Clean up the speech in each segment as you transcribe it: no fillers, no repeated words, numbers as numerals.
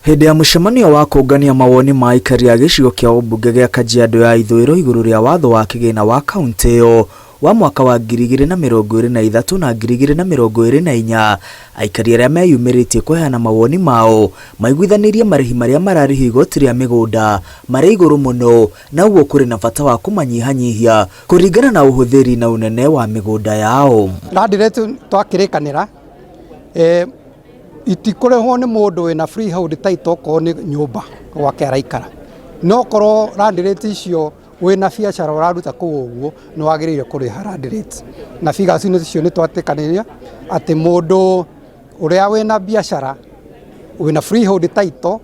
Hĩndĩ ya mũcemanio wa kũngania mawoni ma aikari a gĩcigo kĩa ũmbunge gĩa Kajiado ya ithũĩro igũrũ rĩa watho wa kĩgĩna wa kaunti ĩyo wa mwaka wa 2023 na 2024, aikari arĩa meyumĩrĩtie kũheana mawoni mao maiguithanirie marĩhi marĩa mararĩhio igoti rĩa mĩgũnda marĩ igũrũ mũno, na ũguo kũrĩ na bata wa kũmanyihanyihia kũringana na ũhũthĩri na ũnene wa mĩgũnda yao. Randiretu twakĩrĩkanĩra itikũrĩhwo nĩ mũndũ wĩna freehold title ko nĩ nyũmba gwake araikara, no korwo randireti icio wĩna biacara ũraruta kũu ũguo nĩ wagĩrĩire kũrĩha randireti, na figures icio nĩ twatĩkanĩria atĩ mũndũ ũrĩa wĩna biacara wĩna freehold title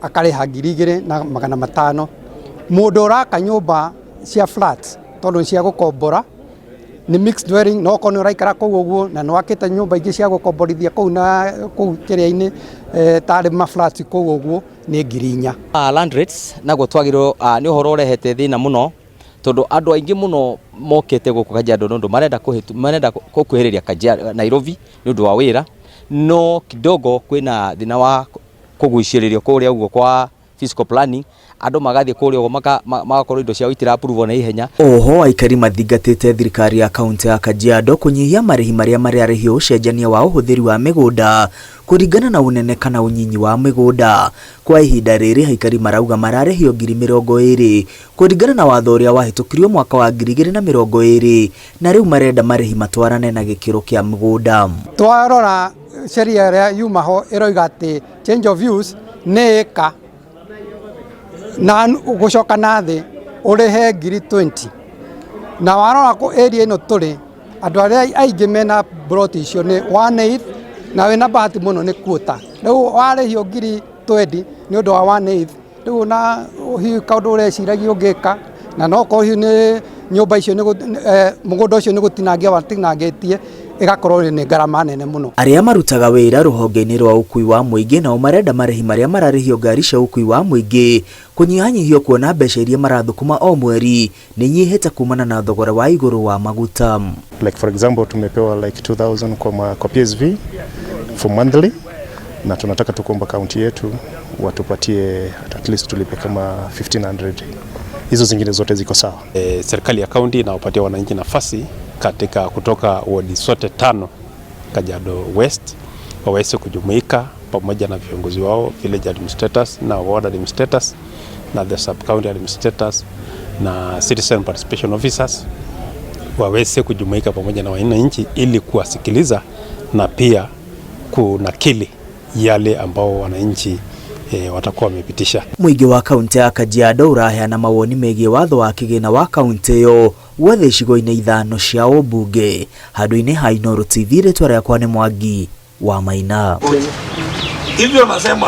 akarĩha 2,500, mũndũ ũraka nyũmba cia flat tondũ cia gũkombora ni mixed dwelling no kono raikara kũu ũguo na nwakĩte nyũmba ingĩ cia gũkomborithia kũu na kũu kĩrĩa-inĩ tarĩ ma flats kũu ũguo nĩ 4,000. Land rates naguo twagĩrĩrwo nĩ ũhoro ũrehete thĩna mũno, tondũ andũ aingĩ mũno mokĩte gũkũ Kajiado nĩ ũndũ marenda gũkuhĩrĩria Kajiado Nairobi nĩ ũndũ wa wĩra, no kidogo kwĩna thĩna wa kũgucĩrĩrio kũrĩa ũguo kwa fiscal planning, andũ magathiĩ kũrĩa ũguo magakorwo indo ciao itira approve na ihenya. Oho aikari mathingatĩte thirikari ya kaunti ya Kajiado kũnyihia marĩhi marĩa mararĩhio ũcenjania wa ũhũthĩri wa mĩgũnda kũringana na ũnene kana ũnyinyi wa mĩgũnda. Kwa ihinda rĩrĩ aikari marauga mararĩhio 20,000 kũringana na watho ũrĩa wahĩtũkirio mwaka wa 2020, na rĩu marenda marĩhi matwarane na gĩkĩro kĩa mĩgũnda. Twarora sheria ĩrĩa yumaho ĩroiga atĩ change of use nĩ ĩka na gũcoka na thĩ ũrĩhe 20,000, na warora ku area ĩno tũrĩ andũ arĩa aingĩ mena plot icio nĩ 1/8 na wĩna bahati mũno nĩ quota. Rĩu warĩhio 20,000 nĩ ũndũ wa 1/8, rĩu na hihi kaũndũ ũreciragia ũngĩka, na no ko hihi nĩ nyũmba icio mũgũnda ũcio nĩ gũtinangia watinangĩtie ĩgakorwo nĩ ngarama nene mũno. Arĩa marutaga wĩra rũhonge-inĩ rwa ũkui wa mũingĩ nao marenda marĩhi marĩa mararĩhio ngari cia ũkui wa mũingĩ kũnyihanyihio, kuona mbeca iria marathũkũma o mweri nĩ nyihĩte kumana na thogora wa igũrũ wa maguta. Like for example tumepewa like 2,000 kwa PSV for monthly, na tunataka tukuomba kaunti yetu watupatie at least tulipe kama 1,500. Hizo zingine zote ziko sawa. Serikali ya kaunti inawapatia wananchi nafasi katika kutoka wadi zote 5 Kajiado West waweze kujumuika pamoja na viongozi wao, village administrators na ward administrators na the sub county administrators na citizen participation officers waweze kujumuika pamoja na wananchi ili kuwasikiliza na pia kunakili yale ambao wananchi watakuwa wamepitisha. Mũingĩ wa kaunti ya Kajiado ũraheana mawoni megiĩ watho wa kĩgĩna wa kaunti ĩyo wothe icigo-inĩ 5 cia ũmbunge. Handũ-inĩ ha Inooro TV, rĩtwa rĩakwa nĩ Mwangi wa Maina. Hivyo nasema